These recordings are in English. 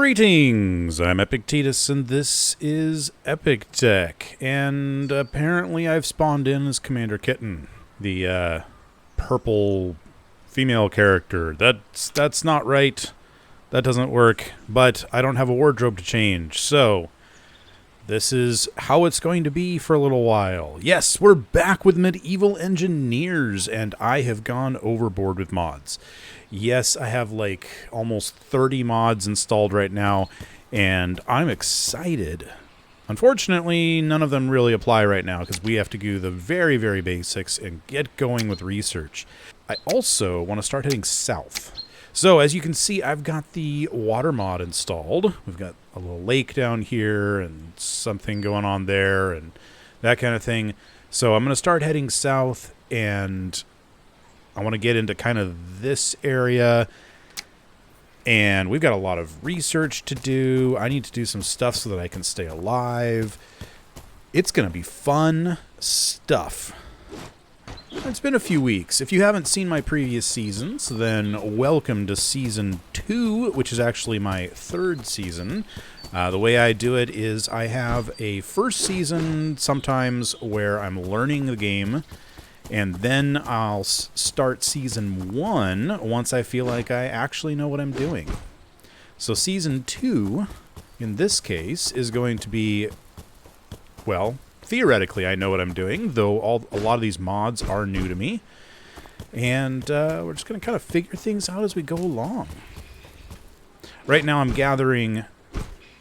Greetings, I'm Epictetus, and this is Epic Tech, and apparently I've spawned in as Commander Kitten, the purple female character. That's not right. That doesn't work, but I don't have a wardrobe to change, so this is how it's going to be for a little while. Yes, we're back with Medieval Engineers, and I have gone overboard with mods. Yes, I have like almost 30 mods installed right now, and I'm excited. Unfortunately, none of them really apply right now because we have to do the very, very basics and get going with research. I also want to start heading south. So, as you can see, I've got the water mod installed. We've got a little lake down here and something going on there and that kind of thing. So I'm going to start heading south, and I want to get into kind of this area, and we've got a lot of research to do. I need to do some stuff so that I can stay alive. It's going to be fun stuff. It's been a few weeks. If you haven't seen my previous seasons, then welcome to Season 2, which is actually my third season. The way I do it is I have a first season sometimes where I'm learning the game, and then I'll start Season 1 once I feel like I actually know what I'm doing. So Season 2, in this case, is going to be, well, theoretically I know what I'm doing, though a lot of these mods are new to me. And we're just going to kind of figure things out as we go along. Right now I'm gathering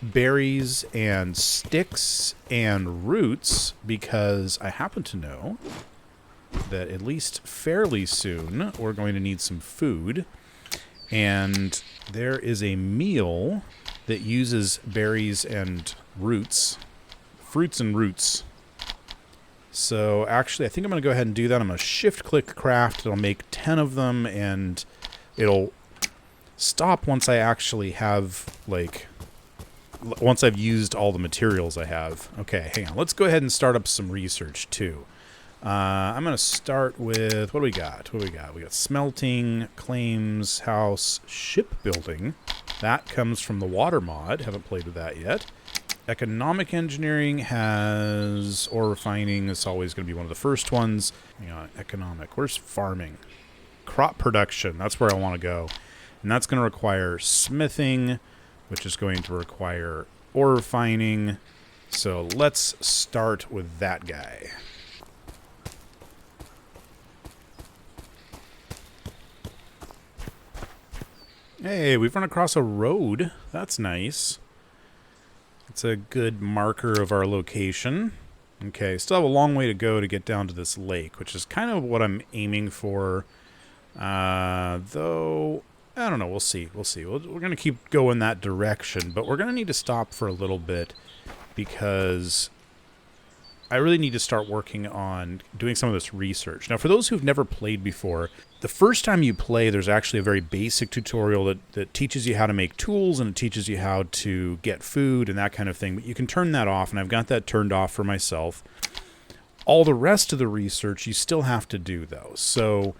berries and sticks and roots because I happen to know that at least fairly soon we're going to need some food, and there is a meal that uses berries and roots, fruits and roots. So actually I think I'm going to go ahead and do that. I'm going to shift click craft. It'll make 10 of them, and it'll stop once I actually have, like, once I've used all the materials I have. Okay, hang on. Let's go ahead and start up some research too. I'm going to start with, what do we got? We got smelting, claims, house, shipbuilding. That comes from the water mod. Haven't played with that yet. Economic engineering has ore refining. It's always going to be one of the first ones. Hang on, economic. Where's farming? Crop production. That's where I want to go. And that's going to require smithing, which is going to require ore refining. So let's start with that guy. Hey, we've run across a road. That's nice. It's a good marker of our location. Okay, still have a long way to go to get down to this lake, which is kind of what I'm aiming for. Though, I don't know. We'll see. We're going to keep going that direction, but we're going to need to stop for a little bit because I really need to start working on doing some of this research. Now, for those who've never played before, the first time you play, there's actually a very basic tutorial that teaches you how to make tools, and it teaches you how to get food and that kind of thing. But you can turn that off, and I've got that turned off for myself. All the rest of the research you still have to do, though. So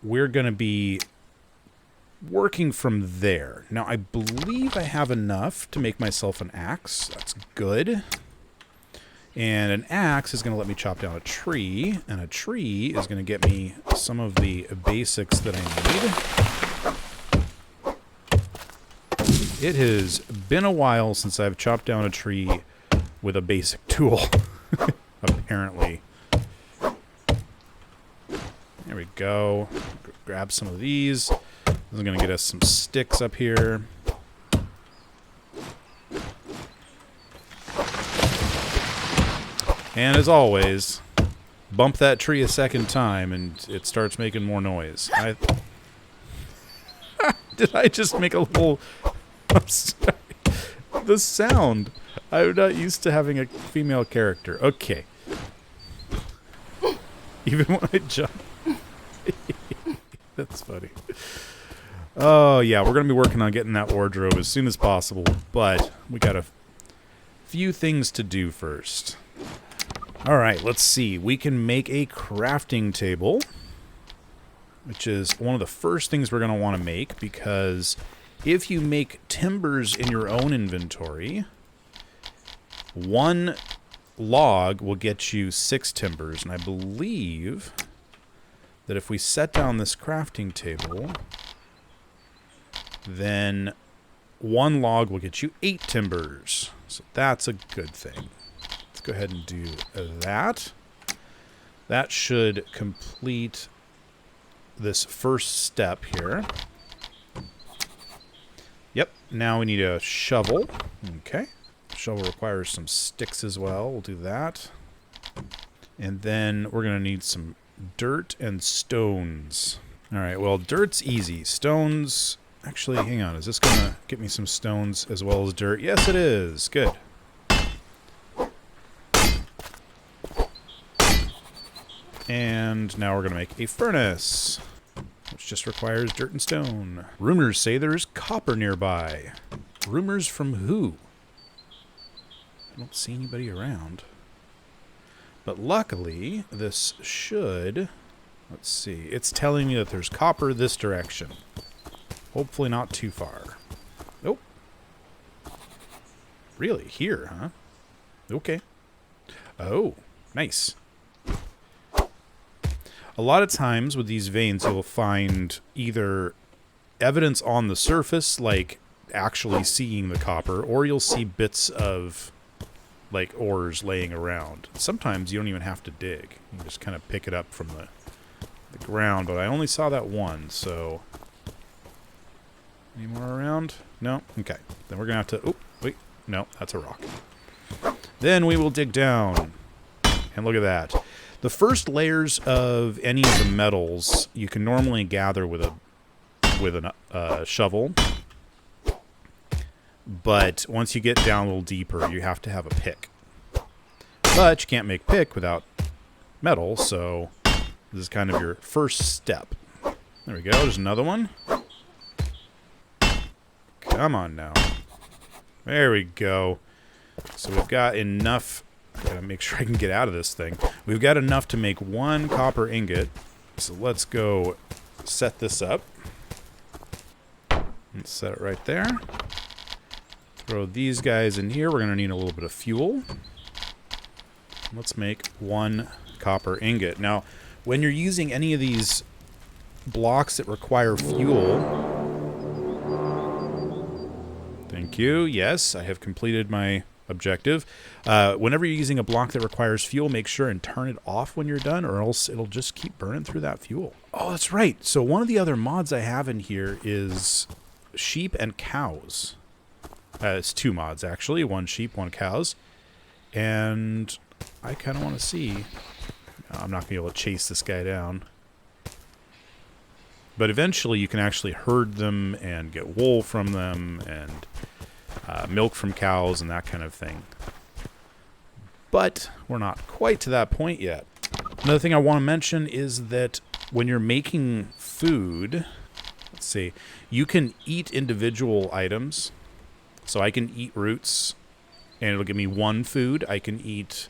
we're going to be working from there. Now, I believe I have enough to make myself an axe. That's good. And an axe is going to let me chop down a tree, and a tree is going to get me some of the basics that I need. It has been a while since I've chopped down a tree with a basic tool, apparently. There we go. Grab some of these. This is going to get us some sticks up here. And as always, bump that tree a second time and it starts making more noise. Did I just make a little... I'm sorry. The sound. I'm not used to having a female character. Okay. Even when I jump. That's funny. Oh, yeah, we're going to be working on getting that wardrobe as soon as possible, but we got a few things to do first. Alright, let's see. We can make a crafting table, which is one of the first things we're going to want to make because If you make timbers in your own inventory, 1 log will get you 6 timbers. And I believe that if we set down this crafting table, then 1 log will get you 8 timbers. So that's a good thing. Let's go ahead and do that. That should complete this first step here. Yep, now we need a shovel. Okay. Shovel requires some sticks as well. We'll do that. And then we're going to need some dirt and stones. All right, well, dirt's easy. Stones... Actually, hang on. Is this going to get me some stones as well as dirt? Yes, it is. Good. And now we're going to make a furnace, which just requires dirt and stone. Rumors say there's copper nearby. Rumors from who? I don't see anybody around. But luckily, this should... Let's see. It's telling me that there's copper this direction. Hopefully not too far. Nope. Really? Here, huh? Okay. Oh, nice. A lot of times with these veins, you'll find either evidence on the surface, like actually seeing the copper, or you'll see bits of, like, ores laying around. Sometimes you don't even have to dig. You just kind of pick it up from the ground, but I only saw that one, so... Any more around? No? Okay. Then we're going to have to... Oh, wait. No, that's a rock. Then we will dig down. And look at that. The first layers of any of the metals you can normally gather with a shovel. But once you get down a little deeper, you have to have a pick. But you can't make pick without metal, so this is kind of your first step. There we go. There's another one. Come on now. There we go. So we've got enough. Gotta make sure I can get out of this thing. We've got enough to make 1 copper ingot. So let's go set this up. Let's set it right there. Throw these guys in here. We're going to need a little bit of fuel. Let's make 1 copper ingot. Now, when you're using any of these blocks that require fuel... Thank you. Yes, I have completed my objective. Whenever you're using a block that requires fuel, make sure and turn it off when you're done, or else it'll just keep burning through that fuel. Oh, that's right. So one of the other mods I have in here is sheep and cows. It's 2 mods, actually. 1 sheep, 1 cows. And I kind of want to see... I'm not going to be able to chase this guy down. But eventually you can actually herd them and get wool from them and milk from cows and that kind of thing. But we're not quite to that point yet. Another thing I want to mention is that when you're making food, let's see, you can eat individual items. So I can eat roots and it'll give me 1 food. I can eat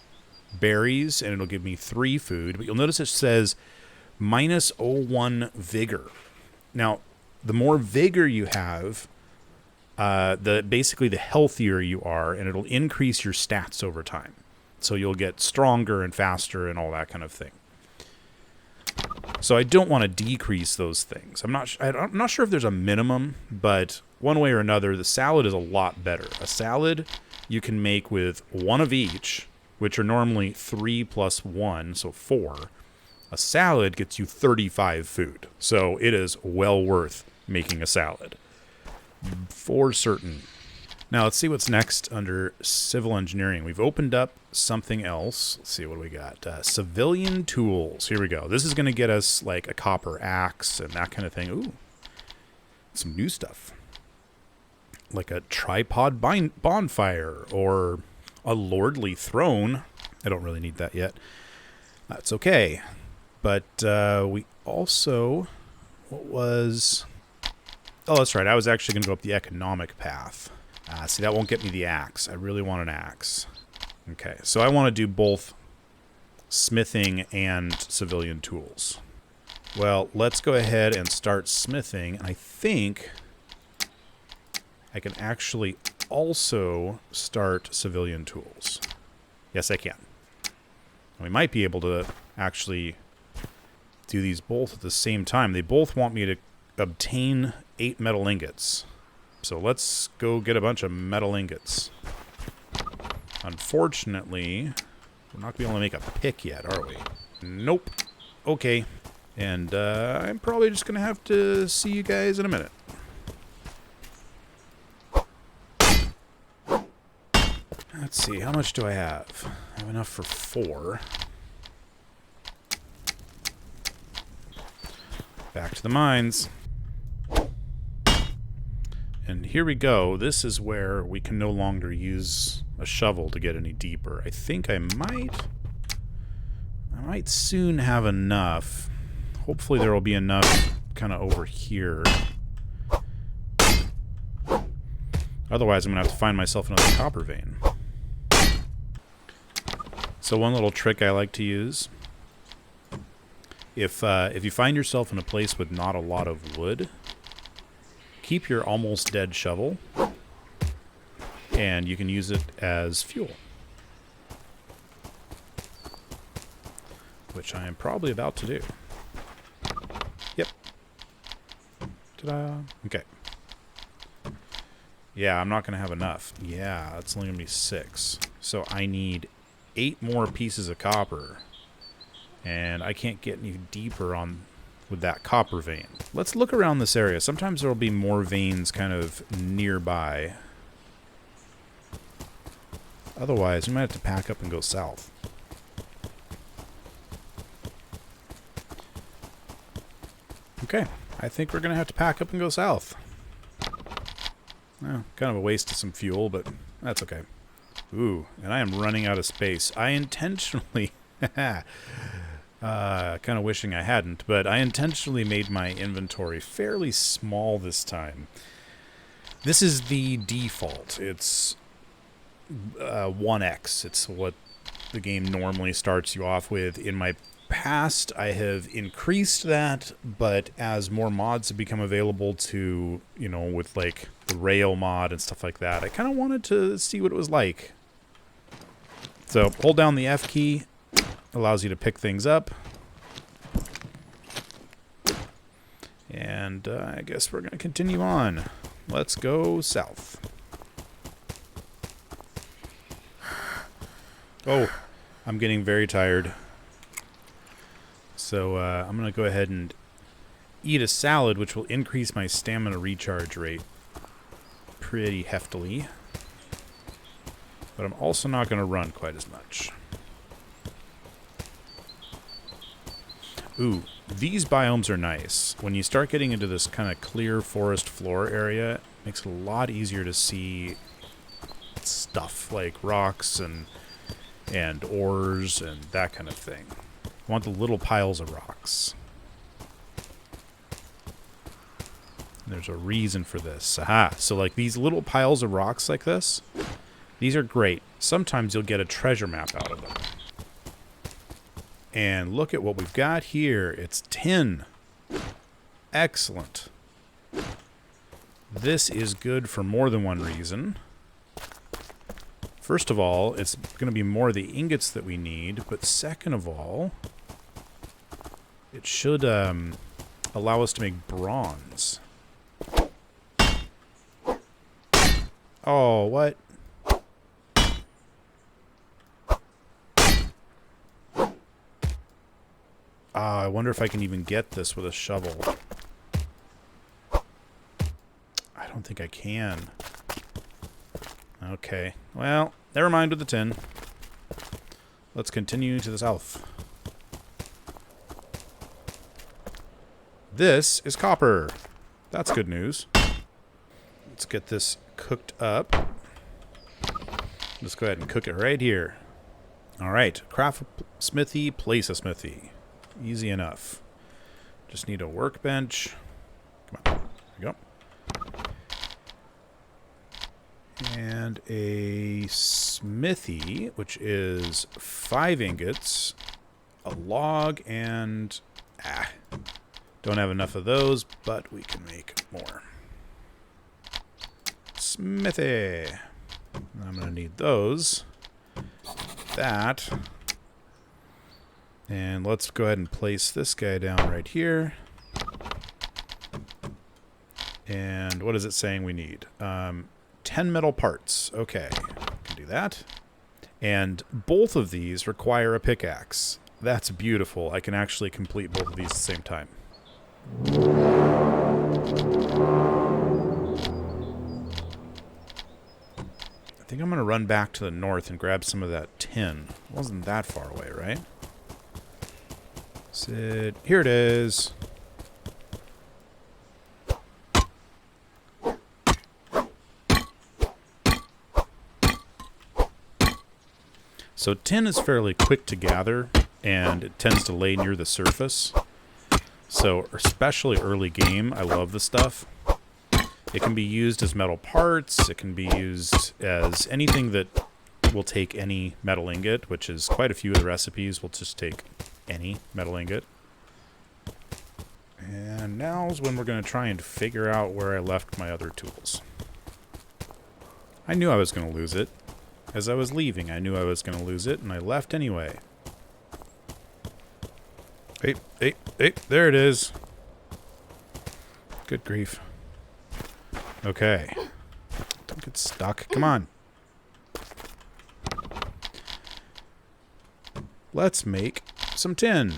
berries and it'll give me 3 food. But you'll notice it says minus 0.1 vigor. Now, the more vigor you have, basically the healthier you are, and it'll increase your stats over time. So you'll get stronger and faster and all that kind of thing. So I don't want to decrease those things. I'm not sure if there's a minimum, but one way or another, the salad is a lot better. A salad you can make with 1 of each, which are normally 3 plus 1, so 4. A salad gets you 35 food, so it is well worth making a salad. For certain. Now, let's see what's next under civil engineering. We've opened up something else. Let's see what we got. Civilian tools. Here we go. This is going to get us, like, a copper axe and that kind of thing. Ooh. Some new stuff. Like a tripod bonfire or a lordly throne. I don't really need that yet. That's okay. But we also, what was, oh, that's right. I was actually going to go up the economic path. See, that won't get me the axe. I really want an axe. Okay, so I want to do both smithing and civilian tools. Well, let's go ahead and start smithing. I think I can actually also start civilian tools. Yes, I can. We might be able to actually do these both at the same time. They both want me to obtain 8 metal ingots. So let's go get a bunch of metal ingots. Unfortunately, we're not going to be able to make a pick yet, are we? Nope. Okay. And I'm probably just going to have to see you guys in a minute. Let's see, how much do I have? I have enough for 4. Back to the mines. And here we go. This is where we can no longer use a shovel to get any deeper. I think I might soon have enough. Hopefully there will be enough kind of over here. Otherwise I'm going to have to find myself another copper vein. So one little trick I like to use, if you find yourself in a place with not a lot of wood, keep your almost dead shovel, and you can use it as fuel. Which I am probably about to do. Yep. Ta-da. Okay. Yeah, I'm not going to have enough. Yeah, that's only going to be 6. So I need 8 more pieces of copper. And I can't get any deeper on with that copper vein. Let's look around this area. Sometimes there will be more veins kind of nearby. Otherwise, we might have to pack up and go south. Okay, I think we're going to have to pack up and go south. Well, kind of a waste of some fuel, but that's okay. Ooh, and I am running out of space. I intentionally... kind of wishing I hadn't, but I intentionally made my inventory fairly small this time. This is the default. It's 1x. It's what the game normally starts you off with. In my past, I have increased that, but as more mods have become available to, you know, with like the rail mod and stuff like that, I kind of wanted to see what it was like. So hold down the F key. Allows you to pick things up. And I guess we're going to continue on. Let's go south. Oh, I'm getting very tired. So I'm going to go ahead and eat a salad, which will increase my stamina recharge rate pretty heftily. But I'm also not going to run quite as much. Ooh, these biomes are nice. When you start getting into this kind of clear forest floor area, it makes it a lot easier to see stuff like rocks and ores and that kind of thing. I want the little piles of rocks. There's a reason for this. Aha! So like these little piles of rocks like this, these are great. Sometimes you'll get a treasure map out of them. And look at what we've got here. It's tin. Excellent. This is good for more than one reason. First of all, it's going to be more of the ingots that we need. But second of all, it should allow us to make bronze. Oh, what? I wonder if I can even get this with a shovel. I don't think I can. Okay. Well, never mind with the tin. Let's continue to the south. This is copper. That's good news. Let's get this cooked up. Let's go ahead and cook it right here. Alright. Craft a smithy, place a smithy. Easy enough. Just need a workbench. Come on. There we go. And a smithy, which is 5 ingots, a log, and... don't have enough of those, but we can make more. smithy. I'm going to need those. That. And let's go ahead and place this guy down right here. And what is it saying we need? 10 metal parts. Okay, can do that. And both of these require a pickaxe. That's beautiful. I can actually complete both of these at the same time. I think I'm going to run back to the north and grab some of that tin. It wasn't that far away, right? Here it is. So tin is fairly quick to gather, and it tends to lay near the surface. So especially early game, I love the stuff. It can be used as metal parts. It can be used as anything that will take any metal ingot, which is quite a few of the recipes will just take any metal ingot. And now's when we're going to try and figure out where I left my other tools. I knew I was going to lose it. As I was leaving, I knew I was going to lose it, and I left anyway. Hey, there it is. Good grief. Okay. Don't get stuck. Come on. Let's make some tin.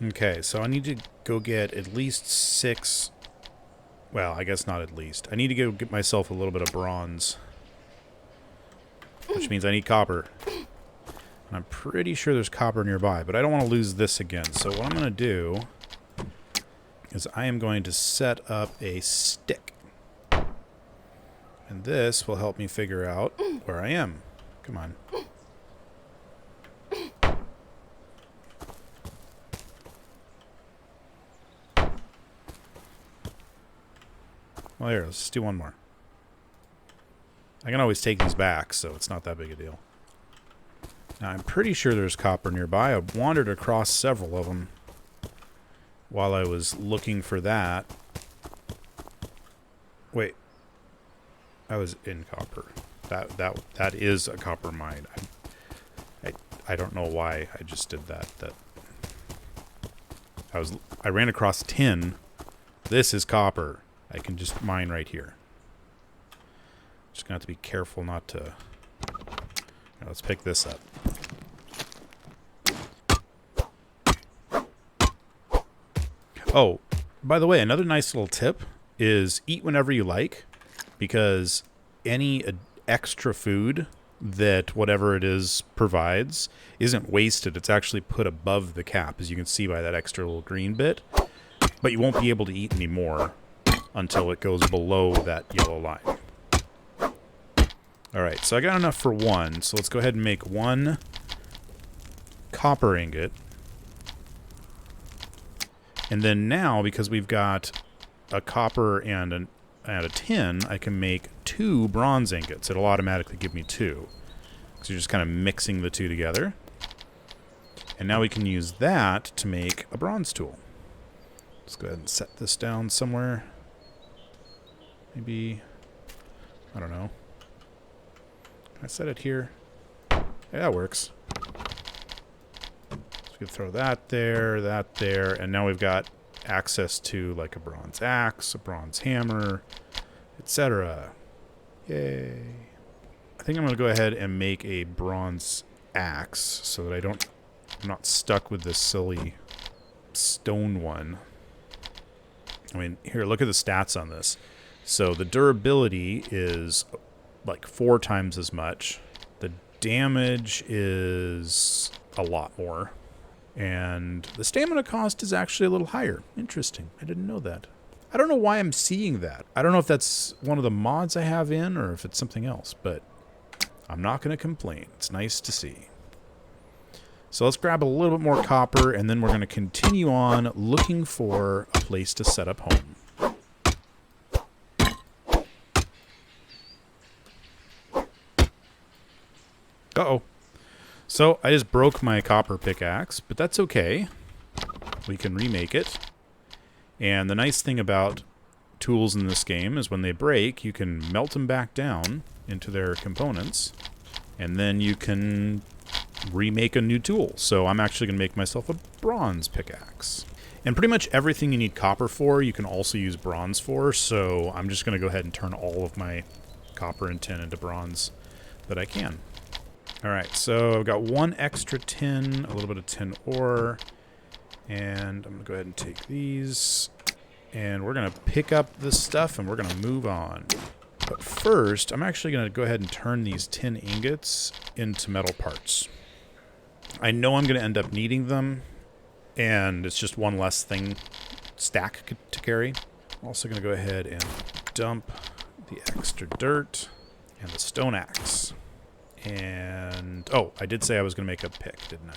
Okay, so I need to go get at least 6... Well, I guess not at least. I need to go get myself a little bit of bronze. Which means I need copper. And I'm pretty sure there's copper nearby, but I don't want to lose this again. So what I'm going to do is I am going to set up a stick. And this will help me figure out where I am. Come on. Well, here, let's just do one more. I can always take these back, so it's not that big a deal. Now, I'm pretty sure there's copper nearby. I wandered across several of them while I was looking for that. Wait. I was in copper. That is a copper mine. I don't know why I just did that. I ran across tin. This is copper. I can just mine right here. Just gonna have to be careful not to... Now, let's pick this up. Oh, by the way, another nice little tip is eat whenever you like, because any extra food that whatever it is provides isn't wasted. It's actually put above the cap, as you can see by that extra little green bit. But you won't be able to eat any more until it goes below that yellow line. Alright, so I got enough for one, so let's go ahead and make one copper ingot. And then now, because we've got a copper and a tin, I can make 2 bronze ingots. It'll automatically give me 2. So you're just kind of mixing the two together. And now we can use that to make a bronze tool. Let's go ahead and set this down somewhere. Maybe, I don't know. Can I set it here? Yeah, that works. So we can throw that there, and now we've got access to like a bronze axe, a bronze hammer, etc. Yay. I think I'm going to go ahead and make a bronze axe so that I'm not stuck with this silly stone one. I mean, here, look at the stats on this. So the durability is like 4 times as much. The damage is a lot more. And the stamina cost is actually a little higher. Interesting. I didn't know that. I don't know why I'm seeing that. I don't know if that's one of the mods I have in or if it's something else, but I'm not going to complain. It's nice to see. So let's grab a little bit more copper, and then we're going to continue on looking for a place to set up home. Uh-oh. So I just broke my copper pickaxe, but that's okay. We can remake it. And the nice thing about tools in this game is when they break, you can melt them back down into their components, and then you can remake a new tool. So I'm actually going to make myself a bronze pickaxe. And pretty much everything you need copper for, you can also use bronze for, so I'm just going to go ahead and turn all of my copper and tin into bronze that I can. Alright, so I've got 1 extra tin, a little bit of tin ore, and I'm going to go ahead and take these, and we're going to pick up this stuff and we're going to move on. But first, I'm actually going to go ahead and turn these tin ingots into metal parts. I know I'm going to end up needing them, and it's just one less stack to carry. I'm also going to go ahead and dump the extra dirt and the stone axe. And, oh, I did say I was going to make a pick, didn't I?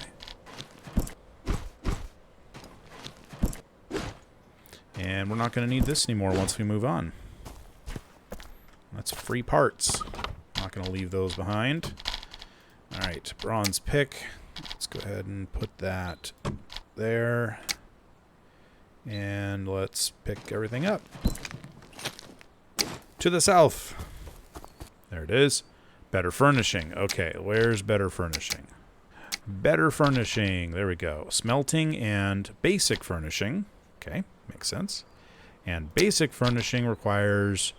And we're not going to need this anymore once we move on. That's free parts. Not going to leave those behind. Alright, bronze pick. Let's go ahead and put that there. And let's pick everything up. To the south. There it is. Better furnishing. Okay, where's better furnishing? Better furnishing. There we go. Smelting and basic furnishing. Okay, makes sense. And basic furnishing requires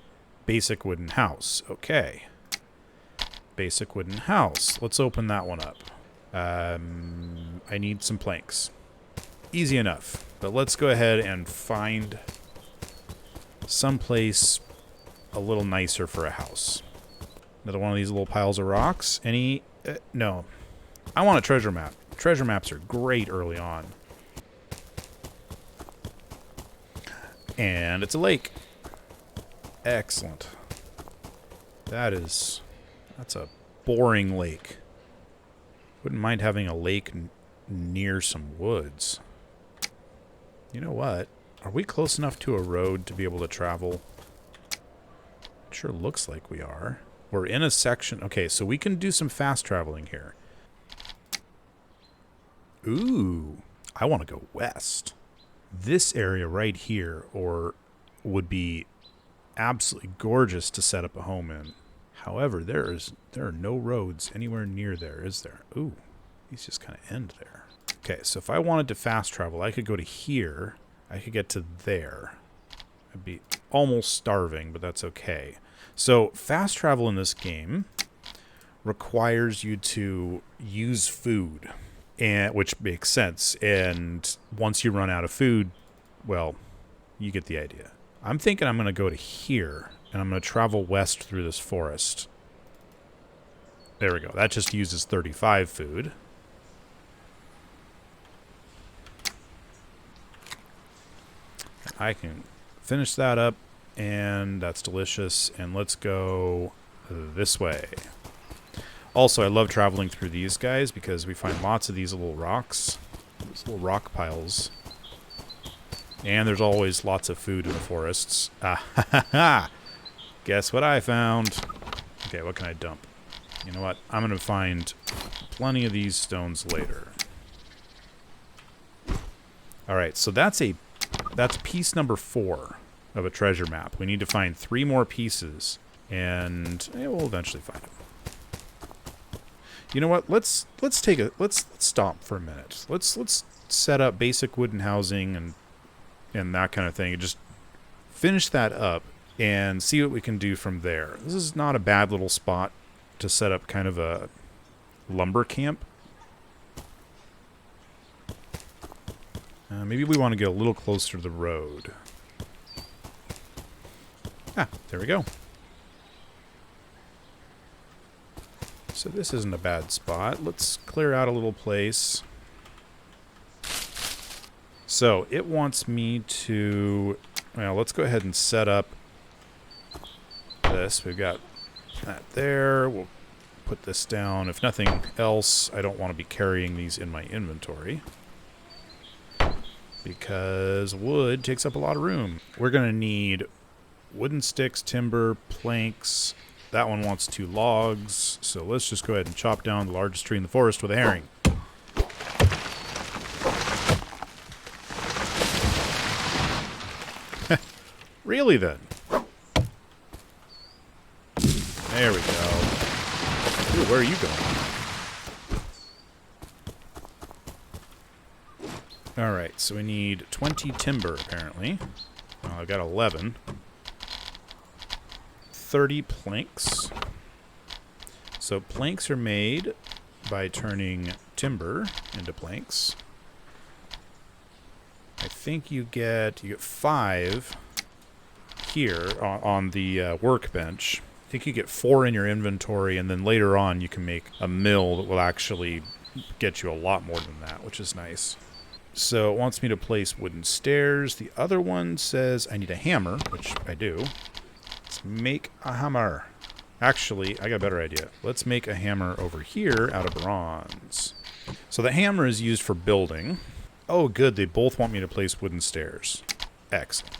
basic wooden house. Okay. Basic wooden house. Let's open that one up. I need some planks. Easy enough. But let's go ahead and find someplace a little nicer for a house. Another one of these little piles of rocks. Any... no. I want a treasure map. Treasure maps are great early on. And it's a lake. Excellent. That's a boring lake. Wouldn't mind having a lake near some woods. You know what? Are we close enough to a road to be able to travel? It sure looks like we are. We're in a section. Okay, so we can do some fast traveling here. Ooh, I want to go west. This area right here would be absolutely gorgeous to set up a home in. However, there are no roads anywhere near there, is there? Ooh, these just kind of end there. Okay, so if I wanted to fast travel, I could go to here. I could get to there. I'd be almost starving, but that's okay. So fast travel in this game requires you to use food, which makes sense. And once you run out of food, well, you get the idea. I'm thinking I'm going to go to here, and I'm going to travel west through this forest. There we go. That just uses 35 food. I can finish that up, and that's delicious. And let's go this way. Also, I love traveling through these guys because we find lots of these little rocks, these little rock piles. And there's always lots of food in the forests. Ah, ha, ha, ha. Guess what I found? Okay, what can I dump? You know what? I'm going to find plenty of these stones later. Alright, so that's piece number 4 of a treasure map. We need to find 3 more pieces, and we'll eventually find them. You know what? Let's stop for a minute. Let's set up basic wooden housing and that kind of thing. And just finish that up and see what we can do from there. This is not a bad little spot to set up kind of a lumber camp. Maybe we want to get a little closer to the road. Ah, there we go. So this isn't a bad spot. Let's clear out a little place. So it wants me to... Well, let's go ahead and set up this. We've got that there. We'll put this down. If nothing else, I don't want to be carrying these in my inventory, because wood takes up a lot of room. We're going to need wooden sticks, timber, planks. That one wants 2 logs, so let's just go ahead and chop down the largest tree in the forest with a herring. Really then? There we go. Ooh, where are you going? Alright, so we need 20 timber, apparently. Well, I've got 11. 30 planks. So planks are made by turning timber into planks. I think you get 5 here on the workbench. I think you get 4 in your inventory, and then later on you can make a mill that will actually get you a lot more than that, which is nice. So it wants me to place wooden stairs. The other one says I need a hammer, which I do. Let's make a hammer. Actually, I got a better idea. Let's make a hammer over here out of bronze. So the hammer is used for building. Oh, good. They both want me to place wooden stairs. Excellent.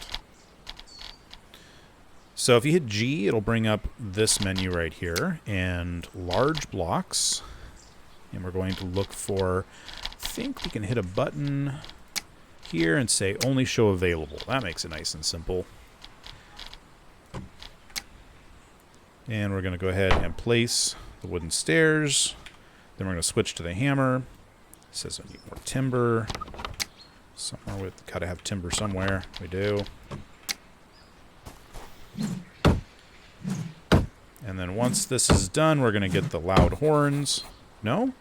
So if you hit G, it'll bring up this menu right here, and large blocks. And we're going to look for, I think we can hit a button here and say only show available. That makes it nice and simple. And we're going to go ahead and place the wooden stairs. Then we're going to switch to the hammer. It says I need more timber. Somewhere with, gotta have timber somewhere. We do. And then once this is done, we're going to get the loud horns. No?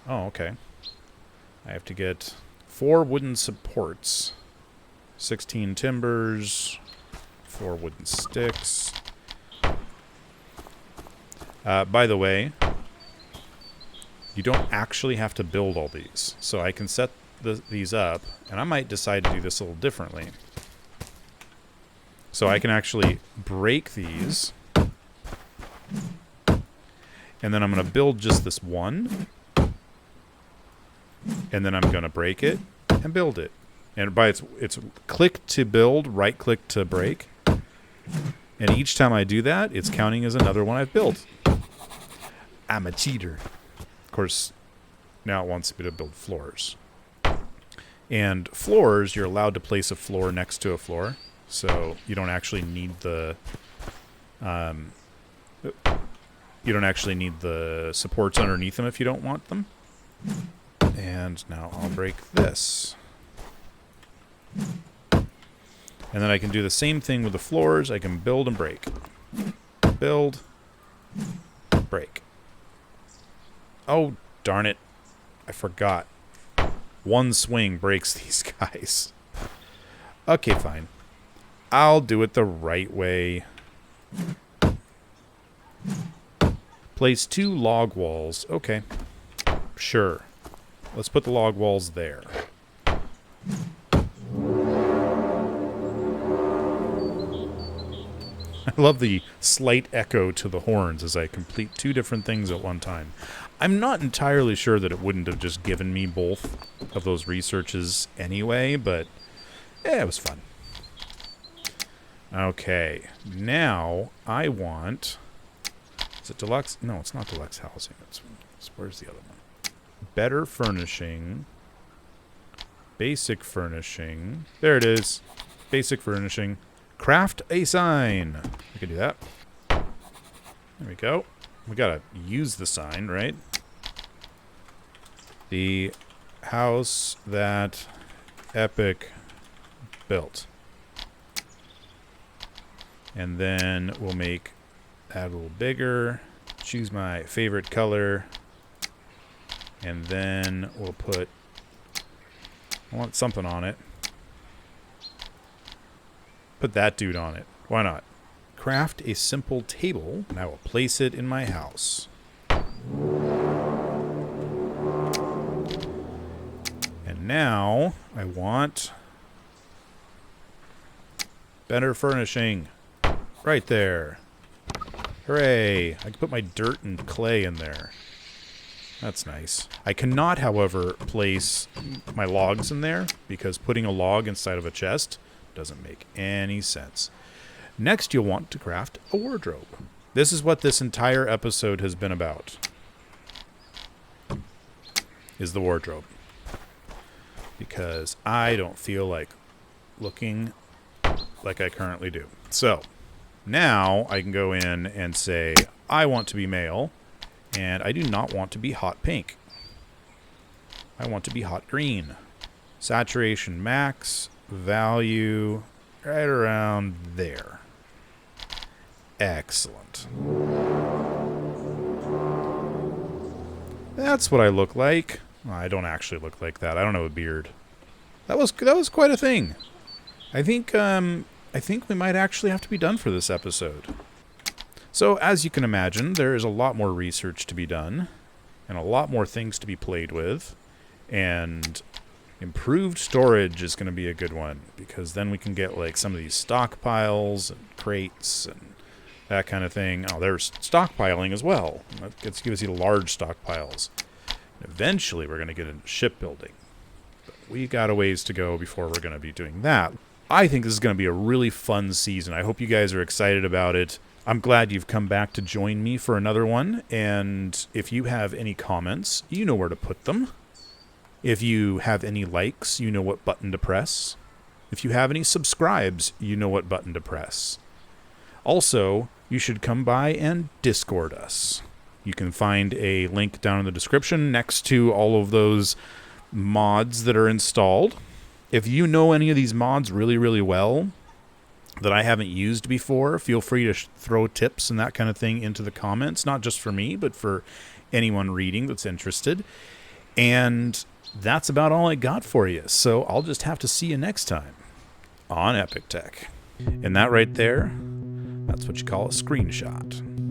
Oh, okay. I have to get 4 wooden supports. 16 timbers. 4 wooden sticks. By the way, you don't actually have to build all these. So I can set these up, and I might decide to do this a little differently. So I can actually break these, and then I'm going to build just this one, and then I'm going to break it and build it. And by it's click to build, right click to break, and each time I do that, it's counting as another one I've built. I'm a cheater. Of course, now it wants me to build floors. And floors, you're allowed to place a floor next to a floor. So you don't actually need the supports underneath them if you don't want them. And now I'll break this. And then I can do the same thing with the floors. I can build and break. Build. Break. Oh, darn it. I forgot. One swing breaks these guys. Okay, fine. I'll do it the right way. Place 2 log walls. Okay. Sure. Let's put the log walls there. I love the slight echo to the horns as I complete 2 different things at one time. I'm not entirely sure that it wouldn't have just given me both of those researches anyway, but yeah, it was fun. Okay, now I want... Is it deluxe? No, it's not deluxe housing. Where's the other one? Better furnishing. Basic furnishing. There it is. Basic furnishing. Craft a sign. We can do that. There we go. We gotta use the sign, right? The house that Epic built. And then we'll make that a little bigger. Choose my favorite color. And then we'll put... I want something on it. Put that dude on it. Why not? Craft a simple table, and I will place it in my house. And now I want better furnishing. Right there. Hooray. I can put my dirt and clay in there. That's nice. I cannot, however, place my logs in there because putting a log inside of a chest doesn't make any sense. Next, you'll want to craft a wardrobe. This is what this entire episode has been about. Is the wardrobe. Because I don't feel like looking like I currently do. So now I can go in and say, I want to be male, and I do not want to be hot pink. I want to be hot green. Saturation max, value right around there. Excellent. That's what I look like. Well, I don't actually look like that. I don't have a beard. That was quite a thing. I think we might actually have to be done for this episode. So, as you can imagine, there is a lot more research to be done, and a lot more things to be played with, and improved storage is going to be a good one, because then we can get like some of these stockpiles and crates and that kind of thing. Oh, there's stockpiling as well. That gives you large stockpiles. And eventually, we're going to get into shipbuilding. But we got a ways to go before we're going to be doing that. I think this is going to be a really fun season. I hope you guys are excited about it. I'm glad you've come back to join me for another one. And if you have any comments, you know where to put them. If you have any likes, you know what button to press. If you have any subscribes, you know what button to press. Also, you should come by and Discord us. You can find a link down in the description next to all of those mods that are installed. If you know any of these mods really, really well that I haven't used before, feel free to throw tips and that kind of thing into the comments, not just for me, but for anyone reading that's interested. And that's about all I got for you, so I'll just have to see you next time on Epic Tech. And that right there, that's what you call a screenshot.